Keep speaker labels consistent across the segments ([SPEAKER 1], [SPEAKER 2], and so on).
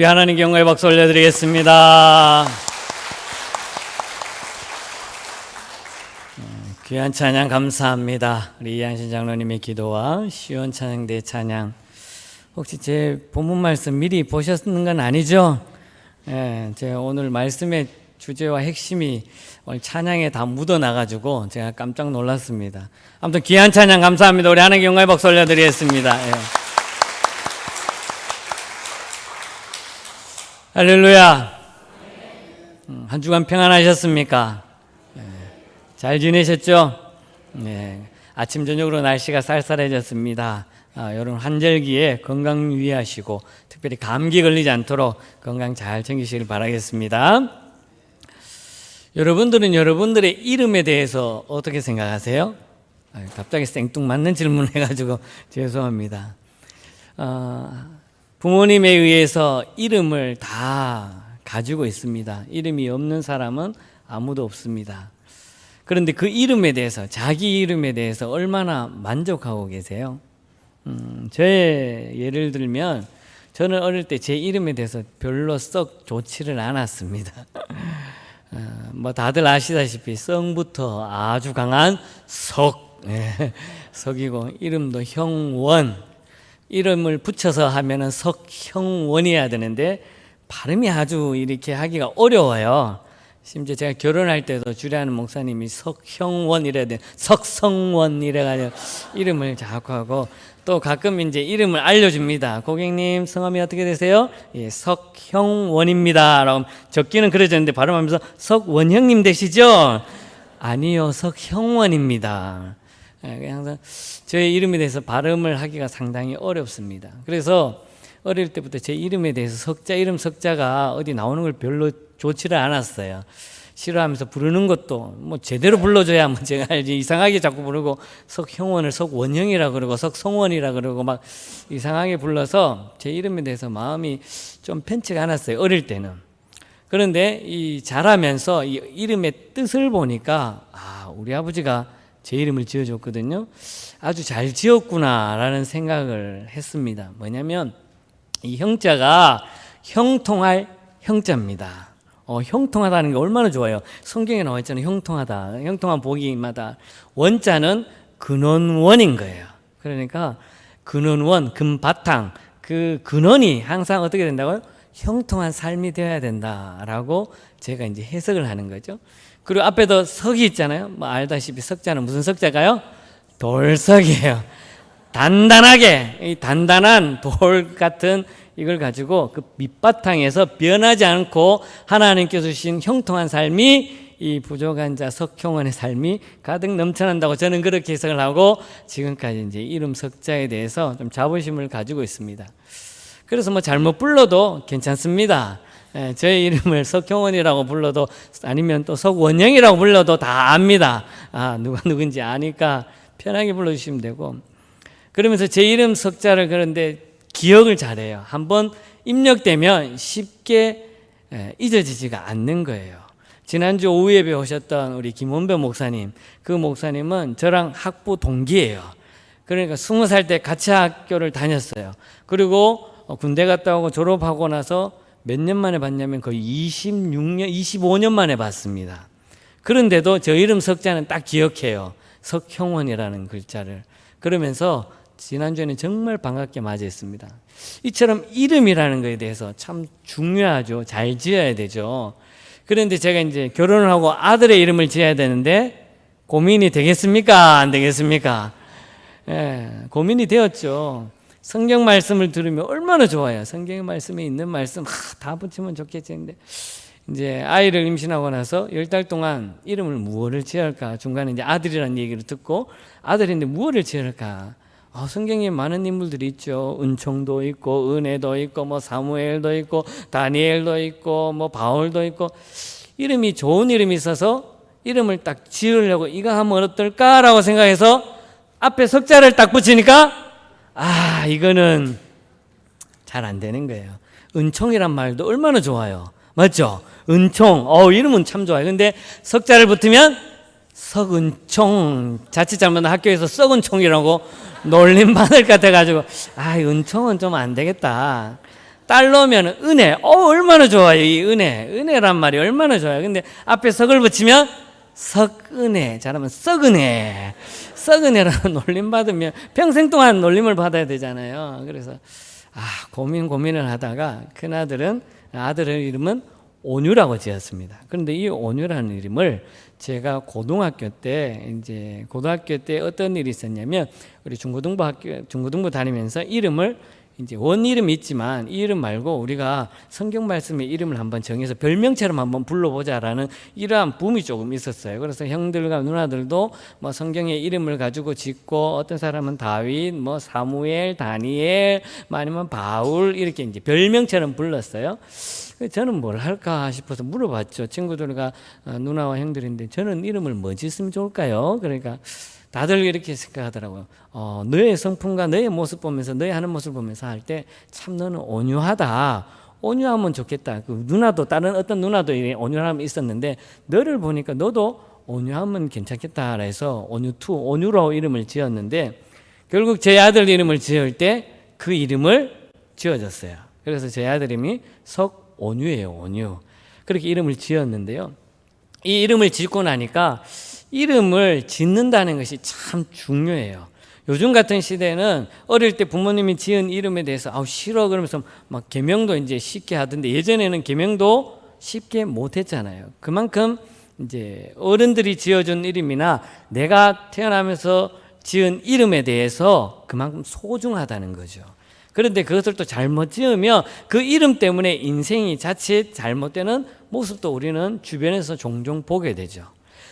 [SPEAKER 1] 우리 하나님께 영광의 박수 올려드리겠습니다. 귀한 찬양 감사합니다. 우리 이한신 장로님의 기도와 시원 찬양대 찬양, 혹시 제 본문 말씀 미리 보셨는 건 아니죠? 제가 오늘 말씀의 주제와 핵심이 오늘 찬양에 다 묻어나가지고 제가 깜짝 놀랐습니다. 아무튼 귀한 찬양 감사합니다. 우리 하나님께 영광의 박수 올려드리겠습니다. 할렐루야. 한 주간 평안하셨습니까? 잘 지내셨죠? 아침 저녁으로 날씨가 쌀쌀해졌습니다. 여러분 환절기에 건강 유의하시고 특별히 감기 걸리지 않도록 건강 잘 챙기시길 바라겠습니다. 여러분들은 여러분들의 이름에 대해서 어떻게 생각하세요? 갑자기 생뚱맞는 질문을 해가지고 죄송합니다. 부모님에 의해서 이름을 다 가지고 있습니다. 이름이 없는 사람은 아무도 없습니다. 그런데 그 이름에 대해서, 자기 이름에 대해서 얼마나 만족하고 계세요? 제 예를 들면 저는 어릴 때 제 이름에 대해서 별로 썩 좋지를 않았습니다. 뭐 다들 아시다시피 성부터 아주 강한 석이고, 이름도 형원, 이름을 붙여서 하면은 석형원이어야 되는데 발음이 아주 이렇게 하기가 어려워요. 심지어 제가 결혼할 때도 주례하는 목사님이 석형원 이래야 돼, 석성원 이래가지고 이름을 자꾸 하고, 또 가끔 이제 이름을 알려줍니다. 고객님 성함이 어떻게 되세요? 석형원입니다 라고 적기는 그려졌는데 발음하면서 석원형님 되시죠? 아니요, 석형원입니다. 항상 저의 이름에 대해서 발음을 하기가 상당히 어렵습니다. 그래서 어릴 때부터 제 이름에 대해서 이름 석자가 어디 나오는 걸 별로 좋지를 않았어요. 싫어하면서 부르는 것도 뭐 제대로 불러줘야 뭐 제가 알지, 이상하게 자꾸 부르고 석형원을 석원형이라 그러고 석성원이라 그러고 막 이상하게 불러서 제 이름에 대해서 마음이 좀 편치가 않았어요, 어릴 때는. 그런데 이 자라면서 이 이름의 뜻을 보니까 우리 아버지가 제 이름을 지어줬거든요. 아주 잘 지었구나라는 생각을 했습니다. 뭐냐면 이 형자가 형통할 형자입니다. 형통하다는 게 얼마나 좋아요. 성경에 나와 있잖아요. 형통하다, 형통한 복이마다. 원자는 근원원인 거예요. 그러니까 근원원, 근바탕, 그 근원이 항상 어떻게 된다고요? 형통한 삶이 되어야 된다라고 제가 이제 해석을 하는 거죠. 그리고 앞에도 석이 있잖아요. 뭐 알다시피 석자는 무슨 석자가요? 돌석이에요. 단단하게, 이 단단한 돌 같은 이걸 가지고 그 밑바탕에서 변하지 않고 하나님께서 주신 형통한 삶이, 이 부족한 자 석형원의 삶이 가득 넘쳐난다고 저는 그렇게 해석을 하고 지금까지 이제 이름 석자에 대해서 좀 자부심을 가지고 있습니다. 그래서 뭐 잘못 불러도 괜찮습니다. 저의 이름을 석형원이라고 불러도, 아니면 또 석원영이라고 불러도 다 압니다. 누가 누군지 아니까 편하게 불러주시면 되고, 그러면서 제 이름 석자를 그런데 기억을 잘해요. 한번 입력되면 쉽게 잊어지지가 않는 거예요. 지난주 오후 예배 오셨던 우리 김원배 목사님, 그 목사님은 저랑 학부 동기예요. 그러니까 20살 때 같이 학교를 다녔어요. 그리고 군대 갔다 오고 졸업하고 나서 몇 년 만에 봤냐면 거의 26년, 25년 만에 봤습니다. 그런데도 저 이름 석자는 딱 기억해요. 석형원이라는 글자를. 그러면서 지난주에는 정말 반갑게 맞이했습니다. 이처럼 이름이라는 것에 대해서 참 중요하죠. 잘 지어야 되죠. 그런데 제가 이제 결혼을 하고 아들의 이름을 지어야 되는데 고민이 되겠습니까? 안 되겠습니까? 고민이 되었죠. 성경 말씀을 들으면 얼마나 좋아요. 성경 말씀에 있는 말씀 다 붙이면 좋겠지. 근데 이제 아이를 임신하고 나서 10달 동안 이름을 무엇을 지을까? 중간에 이제 아들이라는 얘기를 듣고, 아들인데 무엇을 지을까? 성경에 많은 인물들이 있죠. 은총도 있고 은혜도 있고 뭐 사무엘도 있고 다니엘도 있고 뭐 바울도 있고, 이름이 좋은 이름이 있어서 이름을 딱 지으려고 이거 하면 어떨까라고 생각해서 앞에 석자를 딱 붙이니까 이거는 잘 안 되는 거예요. 은총이란 말도 얼마나 좋아요. 맞죠? 은총. 이름은 참 좋아요. 근데 석자를 붙으면 석은총, 자칫 잘못하면 학교에서 썩은총이라고 놀림받을 것 같아가지고 은총은 좀 안 되겠다. 딸 넣으면 은혜. 얼마나 좋아요. 이 은혜란 말이 얼마나 좋아요. 근데 앞에 석을 붙이면 석은혜, 잘하면 썩은혜. 썩은혜라는 놀림 받으면 평생 동안 놀림을 받아야 되잖아요. 그래서 고민을 하다가 큰아들은, 아들의 이름은 온유라고 지었습니다. 그런데 이 온유라는 이름을 제가 고등학교 때 어떤 일이 있었냐면, 우리 중고등부 다니면서 이름을 이제 원 이름이 있지만 이 이름 말고 우리가 성경 말씀의 이름을 한번 정해서 별명처럼 한번 불러보자라는 이러한 붐이 조금 있었어요. 그래서 형들과 누나들도 뭐 성경의 이름을 가지고 짓고, 어떤 사람은 다윗, 뭐 사무엘, 다니엘, 아니면 바울, 이렇게 이제 별명처럼 불렀어요. 저는 뭘 할까 싶어서 물어봤죠. 친구들과 누나와 형들인데 저는 이름을 뭐 짓으면 좋을까요? 그러니까 다들 이렇게 생각하더라고요. 너의 성품과 너의 모습 보면서, 너의 하는 모습을 보면서 할 때 참 너는 온유하다. 온유하면 좋겠다. 그 누나도, 다른 어떤 누나도 온유함이 있었는데 너를 보니까 너도 온유하면 괜찮겠다 해서 온유로 이름을 지었는데, 결국 제 아들 이름을 지을 때 그 이름을 지어줬어요. 그래서 제 아들 이름이 석온유예요. 온유. 그렇게 이름을 지었는데요. 이 이름을 짓고 나니까 이름을 짓는다는 것이 참 중요해요. 요즘 같은 시대는 어릴 때 부모님이 지은 이름에 대해서 싫어 그러면서 막 계명도 이제 쉽게 하던데, 예전에는 계명도 쉽게 못 했잖아요. 그만큼 이제 어른들이 지어준 이름이나 내가 태어나면서 지은 이름에 대해서 그만큼 소중하다는 거죠. 그런데 그것을 또 잘못 지으면 그 이름 때문에 인생이 자칫 잘못되는 모습도 우리는 주변에서 종종 보게 되죠.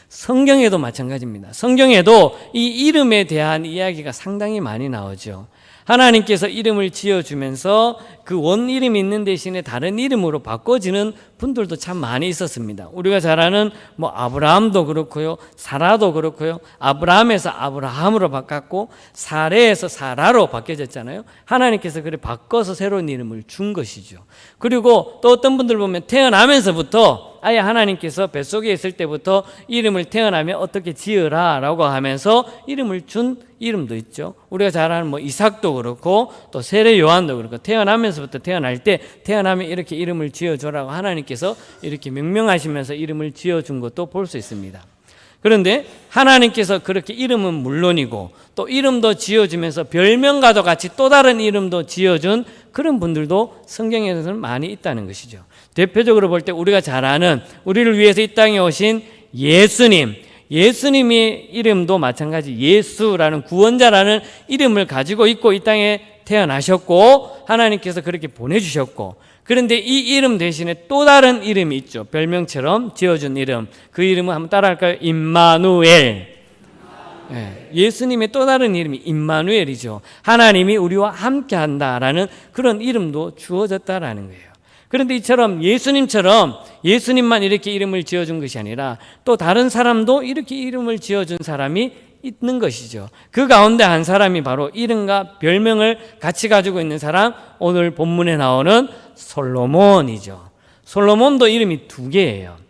[SPEAKER 1] 성경에도 마찬가지입니다. 성경에도 이 이름에 대한 이야기가 상당히 많이 나오죠. 하나님께서 이름을 지어주면서 그 원 이름이 있는 대신에 다른 이름으로 바꿔지는 분들도 참 많이 있었습니다. 우리가 잘 아는 뭐 아브라함도 그렇고요, 사라도 그렇고요. 아브라함에서 아브라함으로 바꿨고 사레에서 사라로 바뀌어졌잖아요. 하나님께서 그래 바꿔서 새로운 이름을 준 것이죠. 그리고 또 어떤 분들 보면 태어나면서부터 아예 하나님께서 뱃속에 있을 때부터 이름을 태어나면 어떻게 지으라 라고 하면서 이름을 준 이름도 있죠. 우리가 잘 아는 뭐 이삭도 그렇고 또 세례 요한도 그렇고, 태어나면서부터 태어날 때 태어나면 이렇게 이름을 지어줘라고 하나님께서 이렇게 명명하시면서 이름을 지어준 것도 볼 수 있습니다. 그런데 하나님께서 그렇게 이름은 물론이고 또 이름도 지어주면서 별명과도 같이 또 다른 이름도 지어준 그런 분들도 성경에서는 많이 있다는 것이죠. 대표적으로 볼 때 우리가 잘 아는, 우리를 위해서 이 땅에 오신 예수님의 이름도 마찬가지, 예수라는 구원자라는 이름을 가지고 있고 이 땅에 태어나셨고 하나님께서 그렇게 보내주셨고, 그런데 이 이름 대신에 또 다른 이름이 있죠. 별명처럼 지어준 이름. 그 이름은 한번 따라할까요? 임마누엘. 예수님의 또 다른 이름이 임마누엘이죠. 하나님이 우리와 함께 한다라는 그런 이름도 주어졌다라는 거예요. 그런데 이처럼 예수님만 이렇게 이름을 지어준 것이 아니라 또 다른 사람도 이렇게 이름을 지어준 사람이 있는 것이죠. 그 가운데 한 사람이 바로 이름과 별명을 같이 가지고 있는 사람, 오늘 본문에 나오는 솔로몬이죠. 솔로몬도 이름이 두 개예요.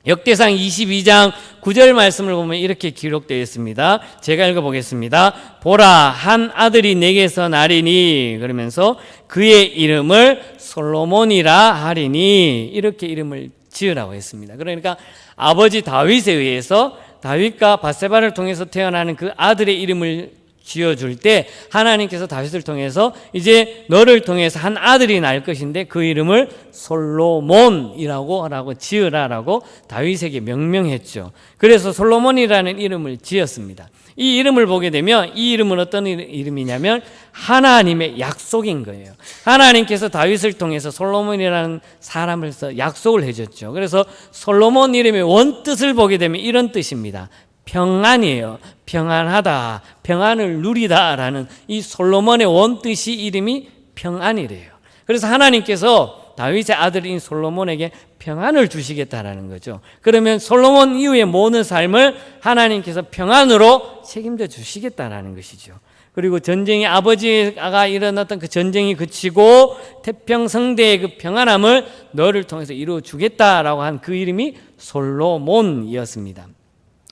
[SPEAKER 1] 역대상 22장 9절 말씀을 보면 이렇게 기록되어 있습니다. 제가 읽어보겠습니다. 보라, 한 아들이 내게서 나리니, 그러면서 그의 이름을 솔로몬이라 하리니, 이렇게 이름을 지으라고 했습니다. 그러니까 아버지 다윗에 의해서, 다윗과 밧세바를 통해서 태어나는 그 아들의 이름을 지어줄 때 하나님께서 다윗을 통해서 이제 너를 통해서 한 아들이 날 것인데 그 이름을 솔로몬이라고 지으라라고 다윗에게 명명했죠. 그래서 솔로몬이라는 이름을 지었습니다. 이 이름을 보게 되면 이 이름은 어떤 이름이냐면 하나님의 약속인 거예요. 하나님께서 다윗을 통해서 솔로몬이라는 사람을 약속을 해줬죠. 그래서 솔로몬 이름의 원뜻을 보게 되면 이런 뜻입니다. 평안이에요. 평안하다, 평안을 누리다라는 이 솔로몬의 원뜻이 이름이 평안이래요. 그래서 하나님께서 다윗의 아들인 솔로몬에게 평안을 주시겠다라는 거죠. 그러면 솔로몬 이후의 모든 삶을 하나님께서 평안으로 책임져 주시겠다라는 것이죠. 그리고 전쟁이, 아버지가 일어났던 그 전쟁이 그치고 태평성대의 그 평안함을 너를 통해서 이루어 주겠다라고 한 그 이름이 솔로몬이었습니다.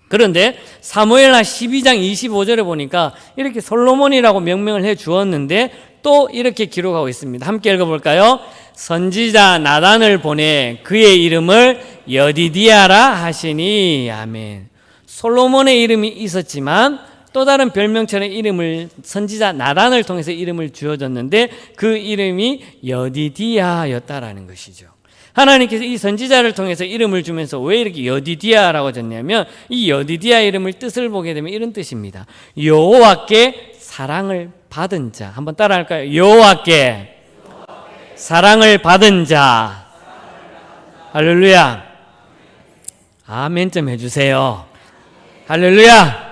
[SPEAKER 1] 그런데 사무엘하 12장 25절에 보니까 이렇게 솔로몬이라고 명명을 해 주었는데 또 이렇게 기록하고 있습니다. 함께 읽어볼까요? 선지자 나단을 보내 그의 이름을 여디디아라 하시니. 아멘. 솔로몬의 이름이 있었지만 또 다른 별명처럼 이름을 선지자 나단을 통해서 이름을 주어졌는데 그 이름이 여디디아였다라는 것이죠. 하나님께서 이 선지자를 통해서 이름을 주면서 왜 이렇게 여디디아라고 졌냐면 이 여디디아 이름을 뜻을 보게 되면 이런 뜻입니다. 여호와께 사랑을 받은 자. 한번 따라할까요? 여호와께 사랑을 받은 자. 할렐루야. 아멘 좀 해주세요. 할렐루야.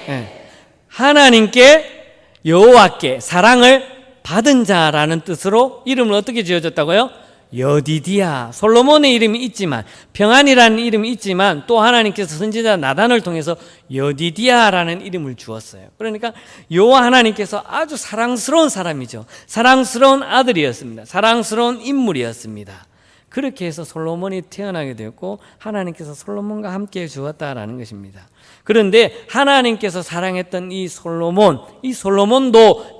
[SPEAKER 1] 네. 하나님께 여호와께 사랑을 받은 자라는 뜻으로 이름을 어떻게 지어졌다고요? 여디디아. 솔로몬의 이름이 있지만, 평안이라는 이름이 있지만 또 하나님께서 선지자 나단을 통해서 여디디아라는 이름을 주었어요. 그러니까 여호와 하나님께서 아주 사랑스러운 사람이죠. 사랑스러운 아들이었습니다. 사랑스러운 인물이었습니다. 그렇게 해서 솔로몬이 태어나게 되었고 하나님께서 솔로몬과 함께 주었다라는 것입니다. 그런데 하나님께서 사랑했던 이 솔로몬도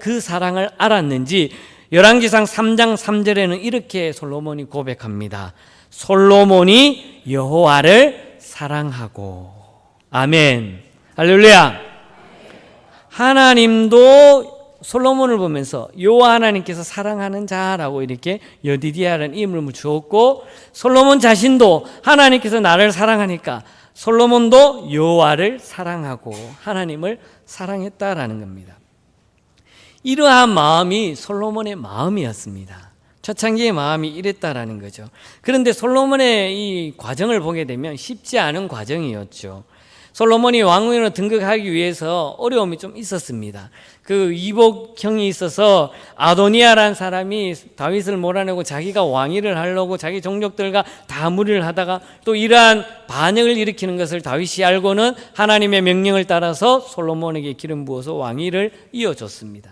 [SPEAKER 1] 그 사랑을 알았는지 열왕기상 3장 3절에는 이렇게 솔로몬이 고백합니다. 솔로몬이 여호와를 사랑하고. 아멘. 할렐루야. 하나님도 솔로몬을 보면서 여호와 하나님께서 사랑하는 자라고 이렇게 여디디아라는 이름을 주었고, 솔로몬 자신도 하나님께서 나를 사랑하니까 솔로몬도 여호와를 사랑하고 하나님을 사랑했다라는 겁니다. 이러한 마음이 솔로몬의 마음이었습니다. 초창기의 마음이 이랬다라는 거죠. 그런데 솔로몬의 이 과정을 보게 되면 쉽지 않은 과정이었죠. 솔로몬이 왕위로 등극하기 위해서 어려움이 좀 있었습니다. 그 이복형이 있어서 아도니아라는 사람이 다윗을 몰아내고 자기가 왕위를 하려고 자기 종족들과 다 무리를 하다가 또 이러한 반역을 일으키는 것을 다윗이 알고는 하나님의 명령을 따라서 솔로몬에게 기름 부어서 왕위를 이어줬습니다.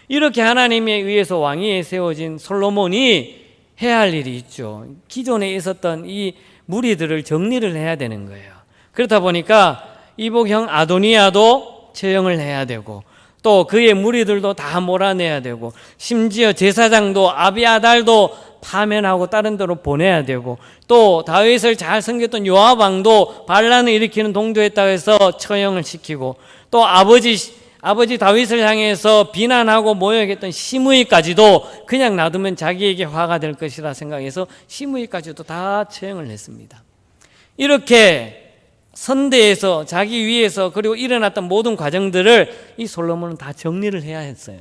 [SPEAKER 1] 이렇게 하나님에 의해서 왕위에 세워진 솔로몬이 해야 할 일이 있죠. 기존에 있었던 이 무리들을 정리를 해야 되는 거예요. 그렇다 보니까 이복형 아도니아도 처형을 해야 되고 또 그의 무리들도 다 몰아내야 되고 심지어 제사장도 아비아달도 파면하고 다른 데로 보내야 되고 또 다윗을 잘 섬겼던 요압 왕도 반란을 일으키는 동조했다고 해서 처형을 시키고 또 아버지 다윗을 향해서 비난하고 모욕했던 시므이까지도 그냥 놔두면 자기에게 화가 될 것이라 생각해서 시므이까지도 다 처형을 했습니다. 이렇게 선대에서 자기 위에서 그리고 일어났던 모든 과정들을 이 솔로몬은 다 정리를 해야 했어요.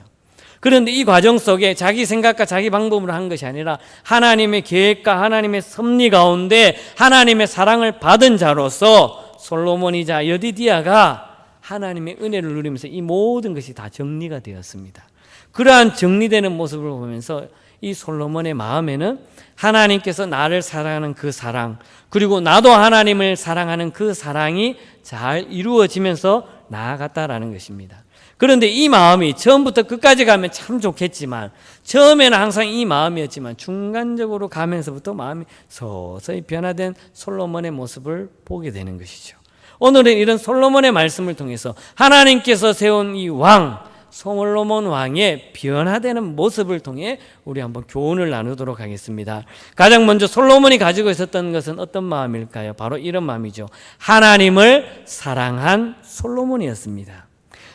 [SPEAKER 1] 그런데 이 과정 속에 자기 생각과 자기 방법으로 한 것이 아니라 하나님의 계획과 하나님의 섭리 가운데 하나님의 사랑을 받은 자로서 솔로몬이자 여디디아가 하나님의 은혜를 누리면서 이 모든 것이 다 정리가 되었습니다. 그러한 정리되는 모습을 보면서 이 솔로몬의 마음에는 하나님께서 나를 사랑하는 그 사랑, 그리고 나도 하나님을 사랑하는 그 사랑이 잘 이루어지면서 나아갔다라는 것입니다. 그런데 이 마음이 처음부터 끝까지 가면 참 좋겠지만 처음에는 항상 이 마음이었지만 중간적으로 가면서부터 마음이 서서히 변화된 솔로몬의 모습을 보게 되는 것이죠. 오늘은 이런 솔로몬의 말씀을 통해서 하나님께서 세운 이 왕, 솔로몬 왕의 변화되는 모습을 통해 우리 한번 교훈을 나누도록 하겠습니다. 가장 먼저 솔로몬이 가지고 있었던 것은 어떤 마음일까요? 바로 이런 마음이죠. 하나님을 사랑한 솔로몬이었습니다.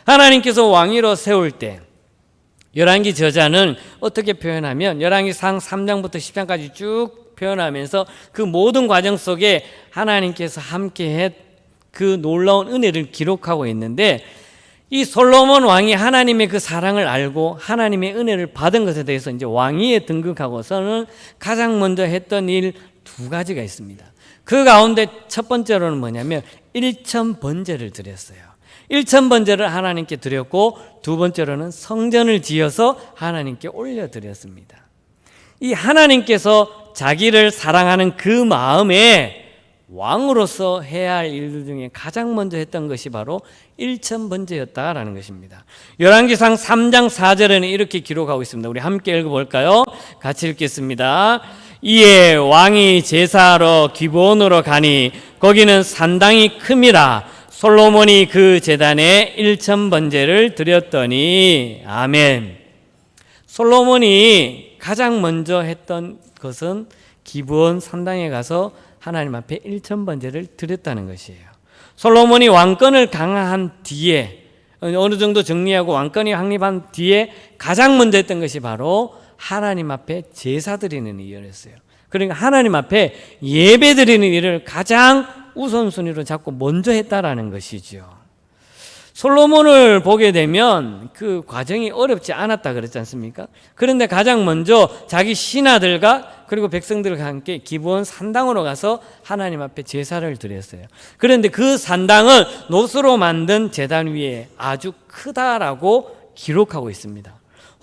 [SPEAKER 1] 하나님께서 왕위로 세울 때 열왕기 저자는 어떻게 표현하면 열왕기상 3장부터 10장까지 쭉 표현하면서 그 모든 과정 속에 하나님께서 함께했 그 놀라운 은혜를 기록하고 있는데 이 솔로몬 왕이 하나님의 그 사랑을 알고 하나님의 은혜를 받은 것에 대해서 이제 왕위에 등극하고서는 가장 먼저 했던 일 두 가지가 있습니다. 그 가운데 첫 번째로는 뭐냐면 일천번제를 드렸어요. 일천번제를 하나님께 드렸고 두 번째로는 성전을 지어서 하나님께 올려드렸습니다. 이 하나님께서 자기를 사랑하는 그 마음에 왕으로서 해야 할 일들 중에 가장 먼저 했던 것이 바로 일천번제였다라는 것입니다. 열왕기상 3장 4절에는 이렇게 기록하고 있습니다. 우리 함께 읽어볼까요? 같이 읽겠습니다. 이에 왕이 제사하러 기브온으로 가니 거기는 산당이 큼이라 솔로몬이 그 제단에 일천번제를 드렸더니. 아멘. 솔로몬이 가장 먼저 했던 것은 기브온 산당에 가서 하나님 앞에 일천번제를 드렸다는 것이에요. 솔로몬이 왕권을 강화한 뒤에, 어느 정도 정리하고 왕권이 확립한 뒤에 가장 먼저 했던 것이 바로 하나님 앞에 제사 드리는 일이었어요. 그러니까 하나님 앞에 예배 드리는 일을 가장 우선순위로 잡고 먼저 했다라는 것이죠. 솔로몬을 보게 되면 그 과정이 어렵지 않았다 그랬지 않습니까? 그런데 가장 먼저 자기 신하들과 그리고 백성들과 함께 기브온 산당으로 가서 하나님 앞에 제사를 드렸어요. 그런데 그 산당은 노스로 만든 제단 위에 아주 크다라고 기록하고 있습니다.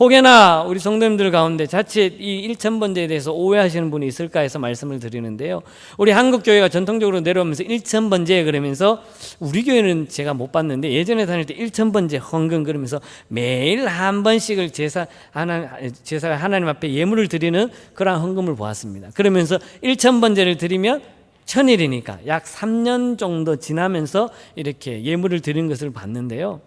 [SPEAKER 1] 혹여나 우리 성도님들 가운데 자칫 이 일천번제에 대해서 오해하시는 분이 있을까 해서 말씀을 드리는데요. 우리 한국교회가 전통적으로 내려오면서 일천번제 그러면서, 우리 교회는 제가 못 봤는데 예전에 다닐 때 일천번제 헌금 그러면서 매일 한 번씩을 제사 하나님 앞에 예물을 드리는 그런 헌금을 보았습니다. 그러면서 일천번제를 드리면 1000일이니까 약 3년 정도 지나면서 이렇게 예물을 드린 것을 봤는데요.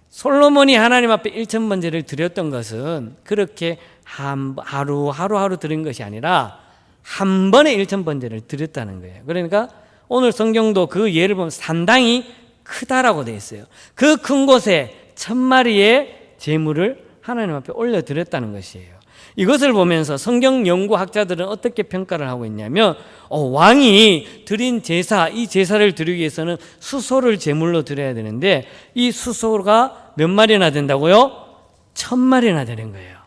[SPEAKER 1] 솔로몬이 하나님 앞에 일천번제를 드렸던 것은 그렇게 하루 드린 것이 아니라 한 번에 일천번제를 드렸다는 거예요. 그러니까 오늘 성경도 그 예를 보면 산당이 크다라고 되어 있어요. 그 큰 곳에 1000마리의 제물을 하나님 앞에 올려드렸다는 것이에요. 이것을 보면서 성경 연구학자들은 어떻게 평가를 하고 있냐면, 왕이 드린 제사, 이 제사를 드리기 위해서는 수소를 제물로 드려야 되는데 이 수소가 몇 마리나 된다고요? 1000마리나 되는 거예요.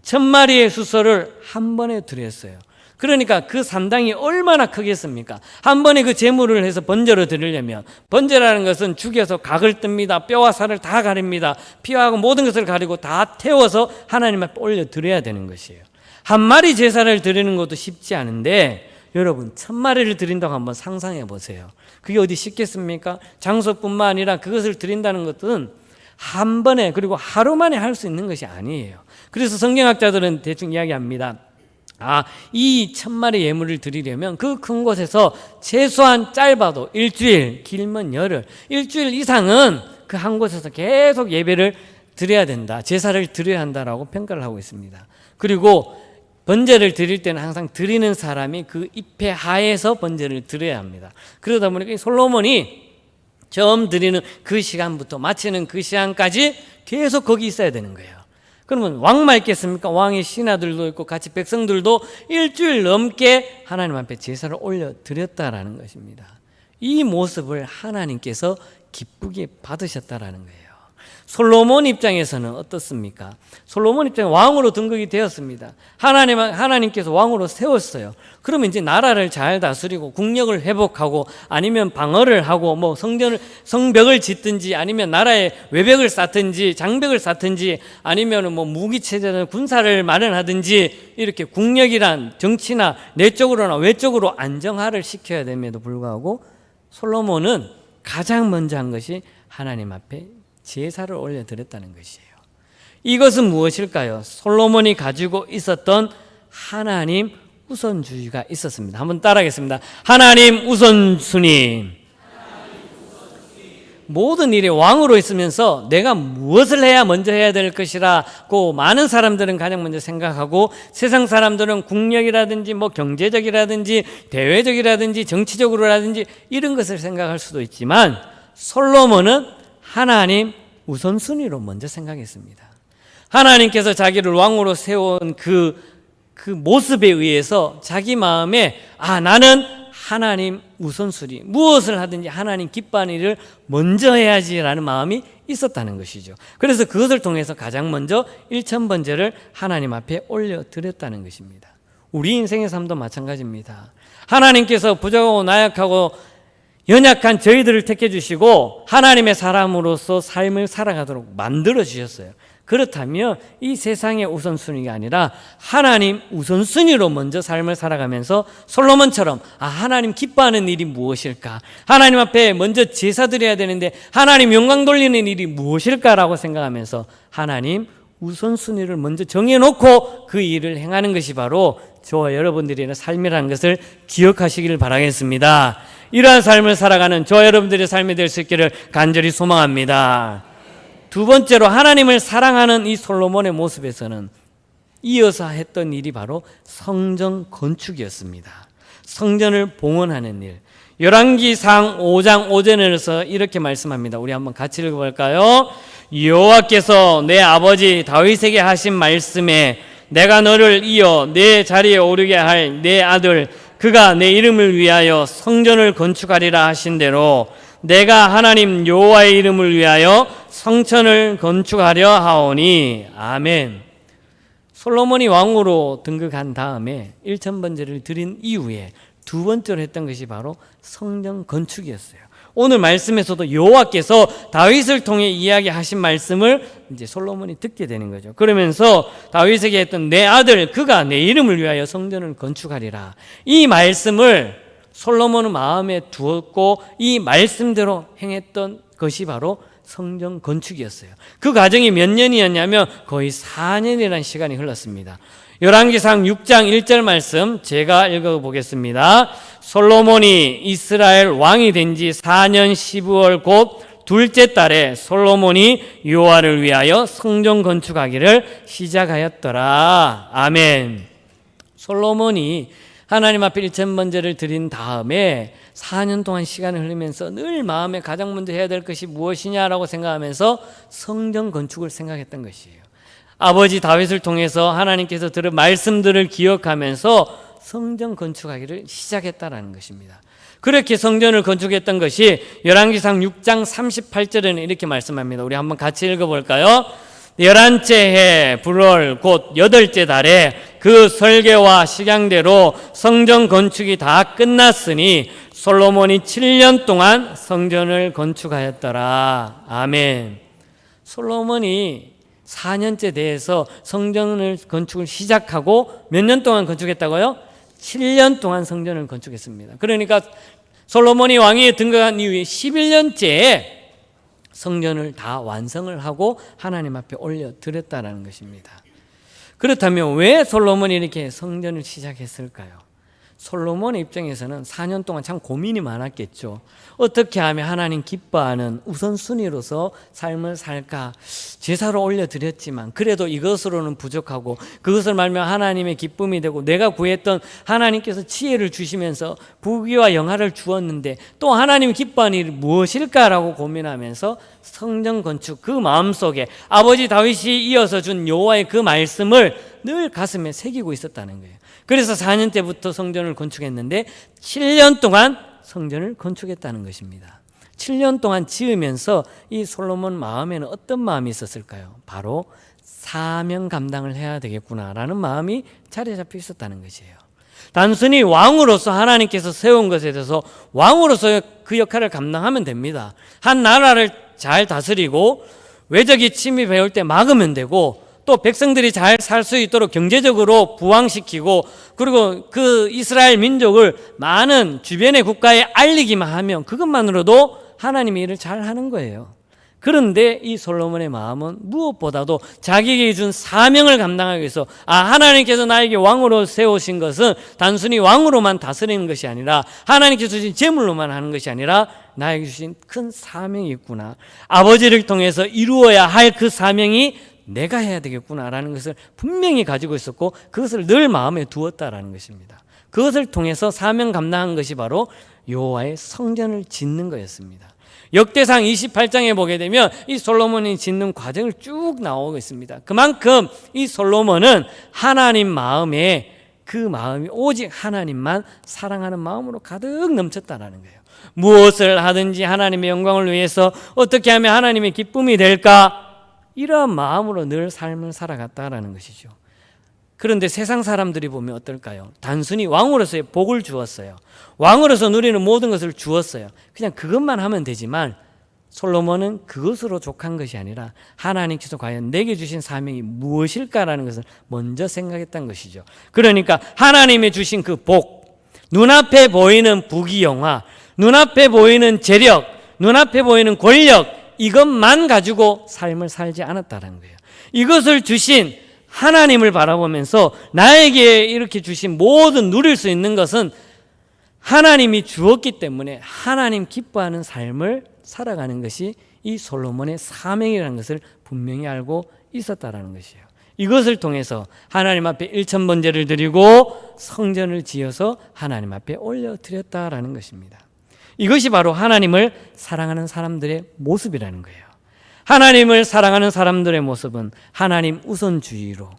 [SPEAKER 1] 1000마리의 수소를 한 번에 드렸어요. 그러니까 그 산당이 얼마나 크겠습니까? 한 번에 그 제물을 해서 번제로 드리려면, 번제라는 것은 죽여서 각을 뜹니다. 뼈와 살을 다 가립니다. 피하고 모든 것을 가리고 다 태워서 하나님 앞에 올려 드려야 되는 것이에요. 한 마리 제사를 드리는 것도 쉽지 않은데 여러분 1000마리를 드린다고 한번 상상해 보세요. 그게 어디 쉽겠습니까? 장소뿐만 아니라 그것을 드린다는 것은 한 번에, 그리고 하루 만에 할 수 있는 것이 아니에요. 그래서 성경학자들은 대충 이야기합니다. 이 1000마리 예물을 드리려면 그 큰 곳에서 최소한 짧아도 일주일, 길면 열흘, 일주일 이상은 그 한 곳에서 계속 예배를 드려야 된다, 제사를 드려야 한다라고 평가를 하고 있습니다. 그리고 번제를 드릴 때는 항상 드리는 사람이 그 잎의 하에서 번제를 드려야 합니다. 그러다 보니까 솔로몬이 처음 드리는 그 시간부터 마치는 그 시간까지 계속 거기 있어야 되는 거예요. 그러면 왕만 있겠습니까? 왕의 신하들도 있고 같이 백성들도 일주일 넘게 하나님 앞에 제사를 올려드렸다라는 것입니다. 이 모습을 하나님께서 기쁘게 받으셨다라는 거예요. 솔로몬 입장에서는 어떻습니까? 솔로몬 입장에 왕으로 등극이 되었습니다. 하나님께서 왕으로 세웠어요. 그러면 이제 나라를 잘 다스리고 국력을 회복하고, 아니면 방어를 하고 뭐 성벽을 짓든지, 아니면 나라에 외벽을 쌓든지 장벽을 쌓든지, 아니면 뭐 무기체제나 군사를 마련하든지, 이렇게 국력이란 정치나 내적으로나 외적으로 안정화를 시켜야 됨에도 불구하고 솔로몬은 가장 먼저 한 것이 하나님 앞에 제사를 올려드렸다는 것이에요. 이것은 무엇일까요? 솔로몬이 가지고 있었던 하나님 우선주의가 있었습니다. 한번 따라하겠습니다. 하나님 우선순위. 모든 일에 왕으로 있으면서 내가 무엇을 해야 먼저 해야 될 것이라고 많은 사람들은 가장 먼저 생각하고, 세상 사람들은 국력이라든지 뭐 경제적이라든지 대외적이라든지 정치적으로라든지 이런 것을 생각할 수도 있지만, 솔로몬은 하나님 우선순위로 먼저 생각했습니다. 하나님께서 자기를 왕으로 세운 그 모습에 의해서 자기 마음에 나는 하나님 우선순위, 무엇을 하든지 하나님 기뻐하는 일을 먼저 해야지라는 마음이 있었다는 것이죠. 그래서 그것을 통해서 가장 먼저 일천번제를 하나님 앞에 올려드렸다는 것입니다. 우리 인생의 삶도 마찬가지입니다. 하나님께서 부족하고 나약하고 연약한 저희들을 택해 주시고 하나님의 사람으로서 삶을 살아가도록 만들어 주셨어요. 그렇다면 이 세상의 우선순위가 아니라 하나님 우선순위로 먼저 삶을 살아가면서 솔로몬처럼 하나님 기뻐하는 일이 무엇일까? 하나님 앞에 먼저 제사 드려야 되는데 하나님 영광 돌리는 일이 무엇일까라고 생각하면서 하나님 우선순위를 먼저 정해놓고 그 일을 행하는 것이 바로 저와 여러분들의 삶이라는 것을 기억하시길 바라겠습니다. 이러한 삶을 살아가는 저와 여러분들의 삶이 될 수 있기를 간절히 소망합니다. 두 번째로, 하나님을 사랑하는 이 솔로몬의 모습에서는 이어서 했던 일이 바로 성전 건축이었습니다. 성전을 봉헌하는 일. 열왕기상 5장 5절에서 이렇게 말씀합니다. 우리 한번 같이 읽어볼까요? 여호와께서 내 아버지 다윗에게 하신 말씀에 내가 너를 이어 내 자리에 오르게 할 내 아들 그가 내 이름을 위하여 성전을 건축하리라 하신 대로 내가 하나님 여호와의 이름을 위하여 성전을 건축하려 하오니. 아멘. 솔로몬이 왕으로 등극한 다음에 1,000번제를 드린 이후에 두 번째로 했던 것이 바로 성전 건축이었어요. 오늘 말씀에서도 여호와께서 다윗을 통해 이야기하신 말씀을 이제 솔로몬이 듣게 되는 거죠. 그러면서 다윗에게 했던 내 아들 그가 내 이름을 위하여 성전을 건축하리라. 이 말씀을 솔로몬은 마음에 두었고 이 말씀대로 행했던 것이 바로 성전 건축이었어요. 그 과정이 몇 년이었냐면 거의 4년이라는 시간이 흘렀습니다. 열왕기상 6장 1절 말씀 제가 읽어보겠습니다. 솔로몬이 이스라엘 왕이 된 지 4년 12월 곧 둘째 달에 솔로몬이 여호와를 위하여 성전 건축하기를 시작하였더라. 아멘. 솔로몬이 하나님 앞에 1,000번제를 드린 다음에 4년 동안 시간을 흐르면서 늘 마음에 가장 먼저 해야 될 것이 무엇이냐라고 생각하면서 성전 건축을 생각했던 것이에요. 아버지 다윗을 통해서 하나님께서 들은 말씀들을 기억하면서 성전 건축하기를 시작했다라는 것입니다. 그렇게 성전을 건축했던 것이 열왕기상 6장 38절에는 이렇게 말씀합니다. 우리 한번 같이 읽어볼까요? 11째 해 불월 곧 8째 달에 그 설계와 식양대로 성전 건축이 다 끝났으니 솔로몬이 7년 동안 성전을 건축하였더라. 아멘. 솔로몬이 4년째 돼서 성전을 건축을 시작하고 몇 년 동안 건축했다고요? 7년 동안 성전을 건축했습니다. 그러니까 솔로몬이 왕위에 등극한 이후에 11년째에 성전을 다 완성을 하고 하나님 앞에 올려드렸다는 것입니다. 그렇다면 왜 솔로몬이 이렇게 성전을 시작했을까요? 솔로몬의 입장에서는 4년 동안 참 고민이 많았겠죠. 어떻게 하면 하나님 기뻐하는 우선순위로서 삶을 살까? 제사로 올려드렸지만 그래도 이것으로는 부족하고 그것을 말며 하나님의 기쁨이 되고 내가 구했던 하나님께서 지혜를 주시면서 부귀와 영화를 주었는데 또 하나님 기뻐하는 일이 무엇일까라고 고민하면서 성전 건축 그 마음속에 아버지 다윗이 이어서 준 여호와의 그 말씀을 늘 가슴에 새기고 있었다는 거예요. 그래서 4년 때부터 성전을 건축했는데 7년 동안 성전을 건축했다는 것입니다. 7년 동안 지으면서 이 솔로몬 마음에는 어떤 마음이 있었을까요? 바로 사명 감당을 해야 되겠구나라는 마음이 자리 잡혀 있었다는 것이에요. 단순히 왕으로서 하나님께서 세운 것에 대해서 왕으로서 그 역할을 감당하면 됩니다. 한 나라를 잘 다스리고 외적이 침입해올 때 막으면 되고 또 백성들이 잘 살 수 있도록 경제적으로 부황시키고 그리고 그 이스라엘 민족을 많은 주변의 국가에 알리기만 하면 그것만으로도 하나님의 일을 잘 하는 거예요. 그런데 이 솔로몬의 마음은 무엇보다도 자기에게 준 사명을 감당하기 위해서 하나님께서 나에게 왕으로 세우신 것은 단순히 왕으로만 다스리는 것이 아니라 하나님께서 주신 재물로만 하는 것이 아니라 나에게 주신 큰 사명이 있구나. 아버지를 통해서 이루어야 할 그 사명이 내가 해야 되겠구나라는 것을 분명히 가지고 있었고 그것을 늘 마음에 두었다라는 것입니다. 그것을 통해서 사명 감당한 것이 바로 여호와의 성전을 짓는 거였습니다. 역대상 28장에 보게 되면 이 솔로몬이 짓는 과정을 쭉 나오고 있습니다. 그만큼 이 솔로몬은 하나님 마음에 그 마음이 오직 하나님만 사랑하는 마음으로 가득 넘쳤다라는 거예요. 무엇을 하든지 하나님의 영광을 위해서 어떻게 하면 하나님의 기쁨이 될까? 이러한 마음으로 늘 삶을 살아갔다라는 것이죠. 그런데 세상 사람들이 보면 어떨까요? 단순히 왕으로서의 복을 주었어요. 왕으로서 누리는 모든 것을 주었어요. 그냥 그것만 하면 되지만 솔로몬은 그것으로 족한 것이 아니라 하나님께서 과연 내게 주신 사명이 무엇일까라는 것을 먼저 생각했던 것이죠. 그러니까 하나님이 주신 그 복, 눈앞에 보이는 부귀영화, 눈앞에 보이는 재력, 눈앞에 보이는 권력, 이것만 가지고 삶을 살지 않았다는 거예요. 이것을 주신 하나님을 바라보면서 나에게 이렇게 주신 모든 누릴 수 있는 것은 하나님이 주었기 때문에 하나님 기뻐하는 삶을 살아가는 것이 이 솔로몬의 사명이라는 것을 분명히 알고 있었다라는 것이에요. 이것을 통해서 하나님 앞에 1000번제를 드리고 성전을 지어서 하나님 앞에 올려드렸다라는 것입니다. 이것이 바로 하나님을 사랑하는 사람들의 모습이라는 거예요. 하나님을 사랑하는 사람들의 모습은 하나님 우선주의로,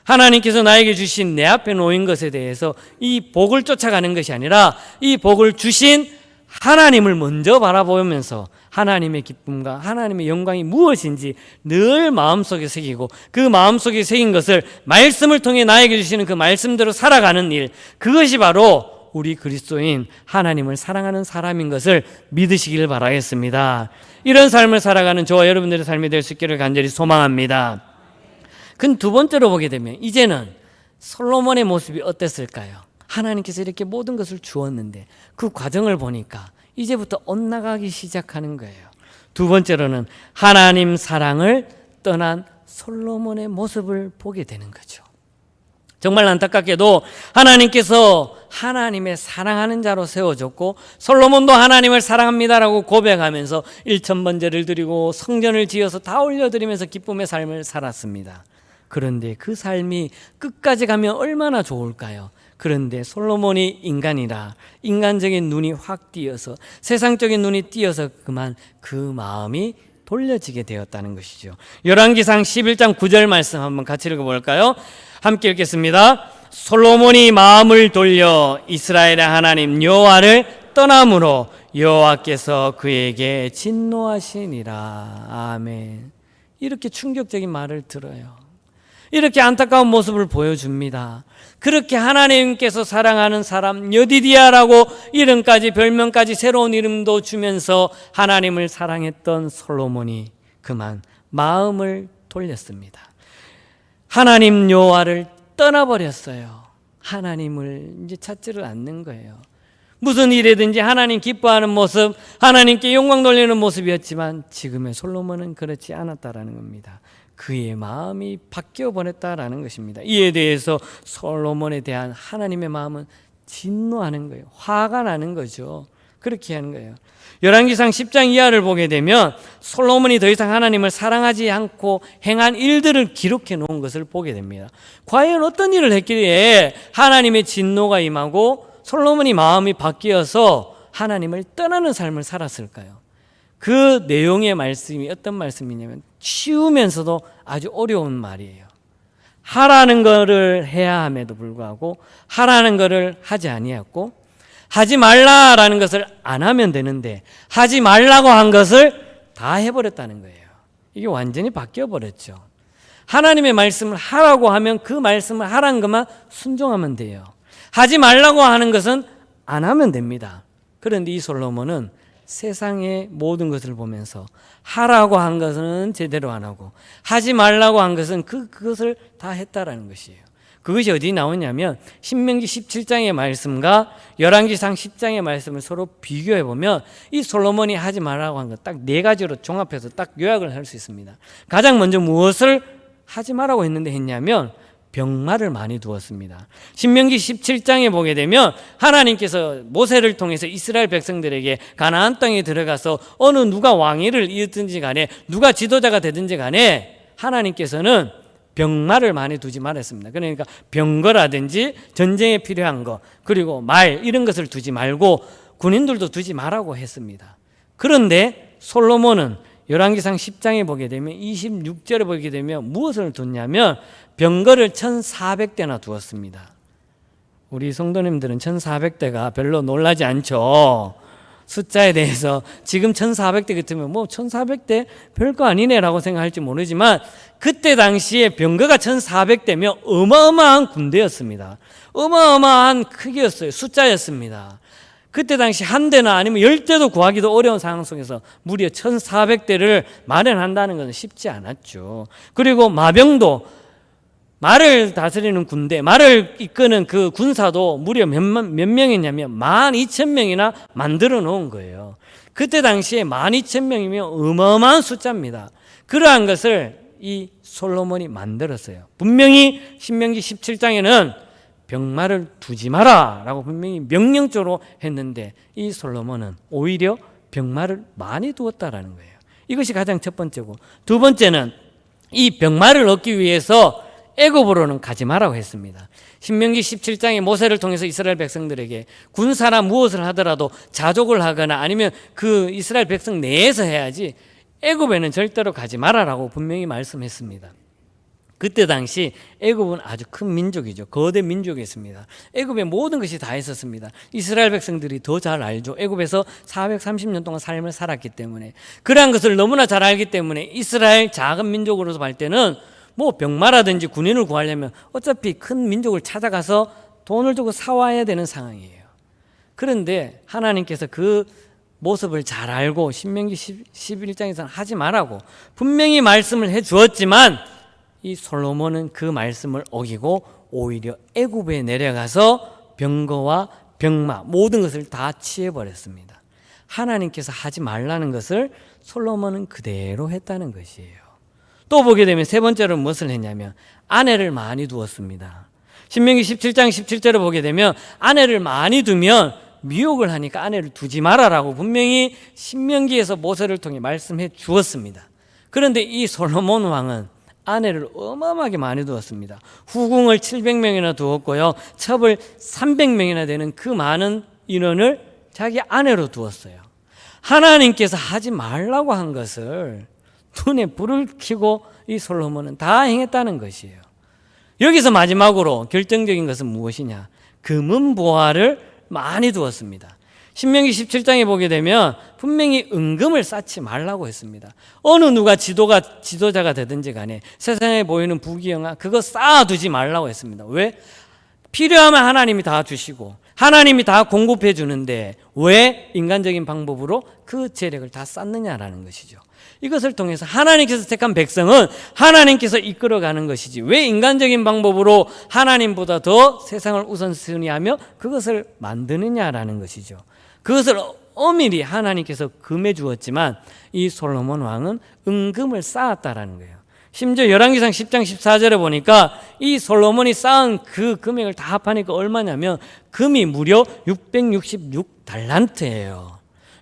[SPEAKER 1] 하나님께서 나에게 주신 내 앞에 놓인 것에 대해서 이 복을 쫓아가는 것이 아니라 이 복을 주신 하나님을 먼저 바라보면서 하나님의 기쁨과 하나님의 영광이 무엇인지 늘 마음속에 새기고, 그 마음속에 새긴 것을 말씀을 통해 나에게 주시는 그 말씀대로 살아가는 일, 그것이 바로 우리 그리스도인 하나님을 사랑하는 사람인 것을 믿으시길 바라겠습니다. 이런 삶을 살아가는 저와 여러분들의 삶이 될 수 있기를 간절히 소망합니다. 그 두 번째로 보게 되면 이제는 솔로몬의 모습이 어땠을까요? 하나님께서 이렇게 모든 것을 주었는데 그 과정을 보니까 이제부터 엇나가기 시작하는 거예요. 두 번째로는 하나님 사랑을 떠난 솔로몬의 모습을 보게 되는 거죠. 정말 안타깝게도 하나님께서 하나님의 사랑하는 자로 세워졌고, 솔로몬도 하나님을 사랑합니다라고 고백하면서 1000번제를 드리고 성전을 지어서 다 올려드리면서 기쁨의 삶을 살았습니다. 그런데 그 삶이 끝까지 가면 얼마나 좋을까요? 그런데 솔로몬이 인간이라 인간적인 눈이 확 띄어서, 세상적인 눈이 띄어서 그만 그 마음이 돌려지게 되었다는 것이죠. 열왕기상 11장 9절 말씀 한번 같이 읽어볼까요? 함께 읽겠습니다. 솔로몬이 마음을 돌려 이스라엘의 하나님 여호와를 떠남으로 여호와께서 그에게 진노하시니라. 아멘. 이렇게 충격적인 말을 들어요. 이렇게 안타까운 모습을 보여줍니다. 그렇게 하나님께서 사랑하는 사람 여디디아라고 이름까지, 별명까지, 새로운 이름도 주면서 하나님을 사랑했던 솔로몬이 그만 마음을 돌렸습니다. 하나님 여호와를 떠나버렸어요. 하나님을 이제 찾지를 않는 거예요. 무슨 일이든지 하나님 기뻐하는 모습, 하나님께 영광 돌리는 모습이었지만 지금의 솔로몬은 그렇지 않았다라는 겁니다. 그의 마음이 바뀌어 버렸다라는 것입니다. 이에 대해서 솔로몬에 대한 하나님의 마음은 진노하는 거예요. 화가 나는 거죠. 그렇게 하는 거예요. 열왕기상 10장 이하를 보게 되면 솔로몬이 더 이상 하나님을 사랑하지 않고 행한 일들을 기록해 놓은 것을 보게 됩니다. 과연 어떤 일을 했기에 하나님의 진노가 임하고 솔로몬이 마음이 바뀌어서 하나님을 떠나는 삶을 살았을까요? 그 내용의 말씀이 어떤 말씀이냐면 쉬우면서도 아주 어려운 말이에요. 하라는 것을 해야 함에도 불구하고 하라는 것을 하지 아니했고, 하지 말라라는 것을 안 하면 되는데 하지 말라고 한 것을 다 해버렸다는 거예요. 이게 완전히 바뀌어버렸죠. 하나님의 말씀을 하라고 하면 그 말씀을 하라는 것만 순종하면 돼요. 하지 말라고 하는 것은 안 하면 됩니다. 그런데 이 솔로몬은 세상의 모든 것을 보면서 하라고 한 것은 제대로 안 하고 하지 말라고 한 것은 그것을 다 했다라는 것이에요. 그것이 어디 나오냐면 신명기 17장의 말씀과 열왕기상 10장의 말씀을 서로 비교해 보면 이 솔로몬이 하지 말라고 한 것 딱 4가지로 종합해서 딱 요약을 할 수 있습니다. 가장 먼저 무엇을 하지 말라고 했냐면 병마를 많이 두었습니다. 신명기 17장에 보게 되면 하나님께서 모세를 통해서 이스라엘 백성들에게 가나안 땅에 들어가서 어느 누가 왕위를 이었든지 간에 누가 지도자가 되든지 간에 하나님께서는 병마를 많이 두지 말았습니다. 그러니까 병거라든지 전쟁에 필요한 거, 그리고 말 이런 것을 두지 말고 군인들도 두지 말라고 했습니다. 그런데 솔로몬은 열왕기상 10장에 보게 되면 26절에 보게 되면 무엇을 뒀냐면 병거를 1400대나 두었습니다. 우리 성도님들은 1400대가 별로 놀라지 않죠. 숫자에 대해서 지금 1400대 같으면 뭐 1400대 별거 아니네라고 생각할지 모르지만 그때 당시에 병거가 1400대면 어마어마한 군대였습니다. 어마어마한 크기였어요. 숫자였습니다. 그때 당시 한 대나 아니면 10대도 구하기도 어려운 상황 속에서 무려 1400대를 마련한다는 것은 쉽지 않았죠. 그리고 마병도, 말을 다스리는 군대, 말을 이끄는 그 군사도 무려 몇 명이냐면 12,000명이나 만들어 놓은 거예요. 그때 당시에 12,000명이면 어마어마한 숫자입니다. 그러한 것을 이 솔로몬이 만들었어요. 분명히 신명기 17장에는 병마를 두지 마라 라고 분명히 명령적으로 했는데 이 솔로몬은 오히려 병마를 많이 두었다라는 거예요. 이것이 가장 첫 번째고, 두 번째는 이 병마를 얻기 위해서 애굽으로는 가지 말라고 했습니다. 신명기 17장에 모세를 통해서 이스라엘 백성들에게 군사나 무엇을 하더라도 자족을 하거나 아니면 그 이스라엘 백성 내에서 해야지 애굽에는 절대로 가지 말아라고 분명히 말씀했습니다. 그때 당시 애굽은 아주 큰 민족이죠. 거대 민족이었습니다. 애굽에 모든 것이 다 있었습니다. 이스라엘 백성들이 더 잘 알죠. 애굽에서 430년 동안 삶을 살았기 때문에 그러한 것을 너무나 잘 알기 때문에 이스라엘 작은 민족으로서 볼 때는 뭐 병마라든지 군인을 구하려면 어차피 큰 민족을 찾아가서 돈을 주고 사와야 되는 상황이에요. 그런데 하나님께서 그 모습을 잘 알고 신명기 11장에서는 하지 말라고 분명히 말씀을 해 주었지만 이 솔로몬은 그 말씀을 어기고 오히려 애굽에 내려가서 병거와 병마 모든 것을 다 취해버렸습니다. 하나님께서 하지 말라는 것을 솔로몬은 그대로 했다는 것이에요. 또 보게 되면 세 번째로 무엇을 했냐면 아내를 많이 두었습니다. 신명기 17장 17절을 보게 되면 아내를 많이 두면 미혹을 하니까 아내를 두지 말아라고 분명히 신명기에서 모세를 통해 말씀해 주었습니다. 그런데 이 솔로몬 왕은 아내를 어마어마하게 많이 두었습니다. 후궁을 700명이나 두었고요. 첩을 300명이나 되는 그 많은 인원을 자기 아내로 두었어요. 하나님께서 하지 말라고 한 것을 눈에 불을 켜고 이 솔로몬은 다 행했다는 것이에요. 여기서 마지막으로 결정적인 것은 무엇이냐? 금은 보화를 많이 두었습니다. 신명기 17장에 보게 되면 분명히 은금을 쌓지 말라고 했습니다. 어느 누가 지도자가 되든지 간에 세상에 보이는 부귀영화 그거 쌓아두지 말라고 했습니다. 왜? 필요하면 하나님이 다 주시고 하나님이 다 공급해 주는데 왜 인간적인 방법으로 그 재력을 다 쌓느냐라는 것이죠. 이것을 통해서 하나님께서 택한 백성은 하나님께서 이끌어가는 것이지 왜 인간적인 방법으로 하나님보다 더 세상을 우선순위하며 그것을 만드느냐라는 것이죠. 그것을 엄밀히 하나님께서 금해 주었지만 이 솔로몬 왕은 은금을 쌓았다라는 거예요. 심지어 열왕기상 10장 14절에 보니까 이 솔로몬이 쌓은 그 금액을 다 합하니까 얼마냐면 금이 무려 666달란트예요.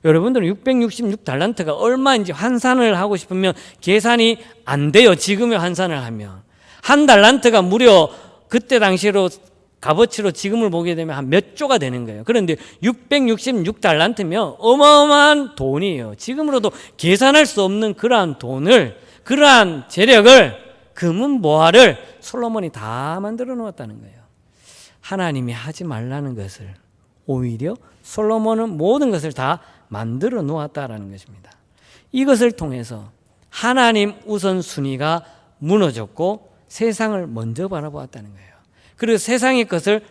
[SPEAKER 1] 여러분들은 666달란트가 얼마인지 환산을 하고 싶으면 계산이 안 돼요. 지금의 환산을 하면. 한 달란트가 무려 그때 당시로 값어치로 지금을 보게 되면 한 몇 조가 되는 거예요. 그런데 666달란트면 어마어마한 돈이에요. 지금으로도 계산할 수 없는 그러한 돈을, 그러한 재력을, 금은 보화를 솔로몬이 다 만들어 놓았다는 거예요. 하나님이 하지 말라는 것을 오히려 솔로몬은 모든 것을 다 만들어 놓았다라는 것입니다. 이것을 통해서 하나님 우선순위가 무너졌고 세상을 먼저 바라보았다는 거예요. 그리고 세상의 것을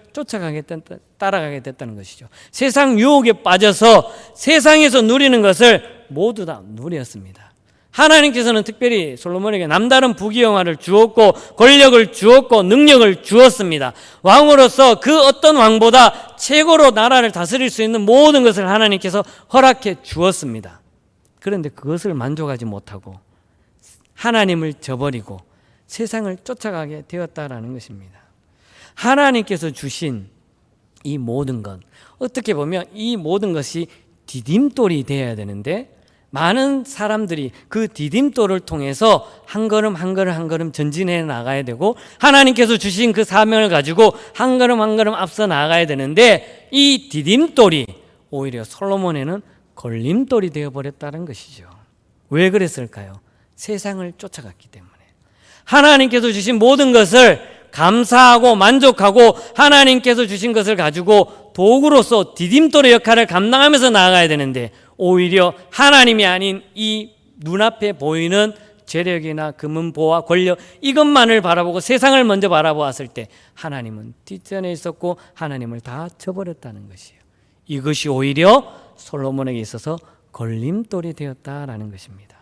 [SPEAKER 1] 따라가게 됐다는 것이죠. 세상 유혹에 빠져서 세상에서 누리는 것을 모두 다 누렸습니다. 하나님께서는 특별히 솔로몬에게 남다른 부귀영화를 주었고 권력을 주었고 능력을 주었습니다. 왕으로서 그 어떤 왕보다 최고로 나라를 다스릴 수 있는 모든 것을 하나님께서 허락해 주었습니다. 그런데 그것을 만족하지 못하고 하나님을 저버리고 세상을 쫓아가게 되었다라는 것입니다. 하나님께서 주신 이 모든 것, 어떻게 보면 이 모든 것이 디딤돌이 되어야 되는데 많은 사람들이 그 디딤돌을 통해서 한 걸음 한 걸음 한 걸음 전진해 나가야 되고 하나님께서 주신 그 사명을 가지고 한 걸음 한 걸음 앞서 나가야 되는데 이 디딤돌이 오히려 솔로몬에는 걸림돌이 되어버렸다는 것이죠. 왜 그랬을까요? 세상을 쫓아갔기 때문에. 하나님께서 주신 모든 것을 감사하고 만족하고 하나님께서 주신 것을 가지고 도구로서 디딤돌의 역할을 감당하면서 나아가야 되는데 오히려 하나님이 아닌 이 눈앞에 보이는 재력이나 금은 보화 권력 이것만을 바라보고 세상을 먼저 바라보았을 때 하나님은 뒷전에 있었고 하나님을 다 저버렸다는 것이에요. 이것이 오히려 솔로몬에게 있어서 걸림돌이 되었다라는 것입니다.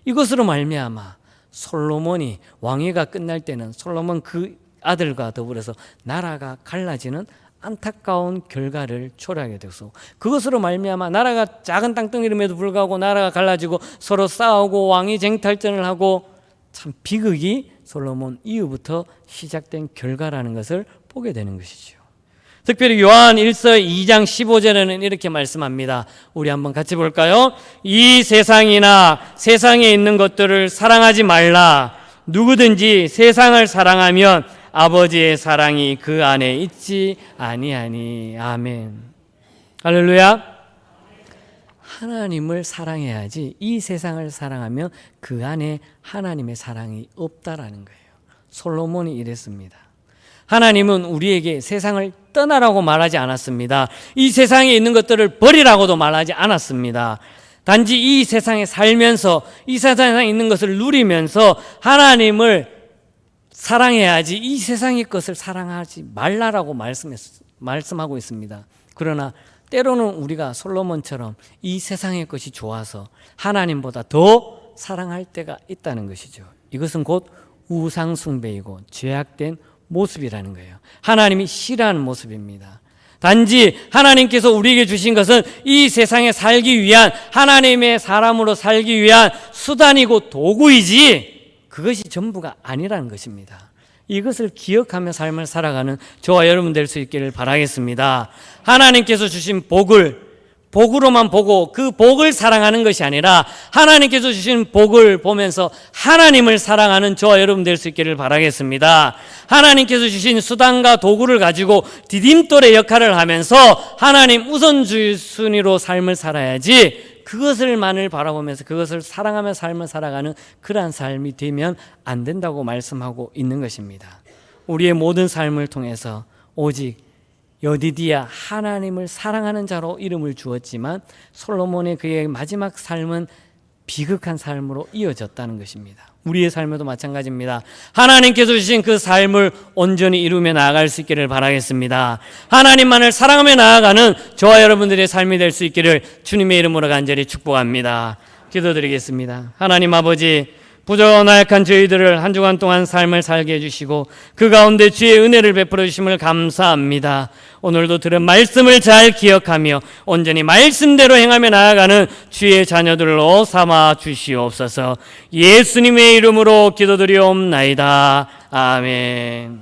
[SPEAKER 1] 이것으로 말미암아 솔로몬이 왕위가 끝날 때는 솔로몬 그 아들과 더불어서 나라가 갈라지는 안타까운 결과를 초래하게 되었고 그것으로 말미암아 나라가 작은 땅덩이임에도 불구하고 나라가 갈라지고 서로 싸우고 왕이 쟁탈전을 하고 참 비극이 솔로몬 이후부터 시작된 결과라는 것을 보게 되는 것이죠. 특별히 요한 1서 2장 15절에는 이렇게 말씀합니다. 우리 한번 같이 볼까요? 이 세상이나 세상에 있는 것들을 사랑하지 말라. 누구든지 세상을 사랑하면 아버지의 사랑이 그 안에 있지 아니하니. 아멘. 할렐루야. 하나님을 사랑해야지 이 세상을 사랑하면 그 안에 하나님의 사랑이 없다라는 거예요. 솔로몬이 이랬습니다. 하나님은 우리에게 세상을 떠나라고 말하지 않았습니다. 이 세상에 있는 것들을 버리라고도 말하지 않았습니다. 단지 이 세상에 살면서 이 세상에 있는 것을 누리면서 하나님을 사랑해야지 이 세상의 것을 사랑하지 말라라고 말씀하고 있습니다. 그러나 때로는 우리가 솔로몬처럼 이 세상의 것이 좋아서 하나님보다 더 사랑할 때가 있다는 것이죠. 이것은 곧 우상숭배이고 죄악된 모습이라는 거예요. 하나님이 싫어하는 모습입니다. 단지 하나님께서 우리에게 주신 것은 이 세상에 살기 위한, 하나님의 사람으로 살기 위한 수단이고 도구이지 그것이 전부가 아니라는 것입니다. 이것을 기억하며 삶을 살아가는 저와 여러분 될 수 있기를 바라겠습니다. 하나님께서 주신 복으로만 보고 그 복을 사랑하는 것이 아니라 하나님께서 주신 복을 보면서 하나님을 사랑하는 저와 여러분 될 수 있기를 바라겠습니다. 하나님께서 주신 수단과 도구를 가지고 디딤돌의 역할을 하면서 하나님 우선순위로 삶을 살아야지 그것을만을 바라보면서 그것을 사랑하며 삶을 살아가는 그러한 삶이 되면 안 된다고 말씀하고 있는 것입니다. 우리의 모든 삶을 통해서 오직 여디디야 하나님을 사랑하는 자로 이름을 주었지만 솔로몬의 그의 마지막 삶은 비극한 삶으로 이어졌다는 것입니다. 우리의 삶에도 마찬가지입니다. 하나님께서 주신 그 삶을 온전히 이루며 나아갈 수 있기를 바라겠습니다. 하나님만을 사랑하며 나아가는 저와 여러분들의 삶이 될 수 있기를 주님의 이름으로 간절히 축복합니다. 기도드리겠습니다. 하나님 아버지, 부족하고 나약한 저희들을 한 주간 동안 삶을 살게 해주시고 그 가운데 주의 은혜를 베풀어 주심을 감사합니다. 오늘도 들은 말씀을 잘 기억하며 온전히 말씀대로 행하며 나아가는 주의 자녀들로 삼아 주시옵소서. 예수님의 이름으로 기도드리옵나이다. 아멘.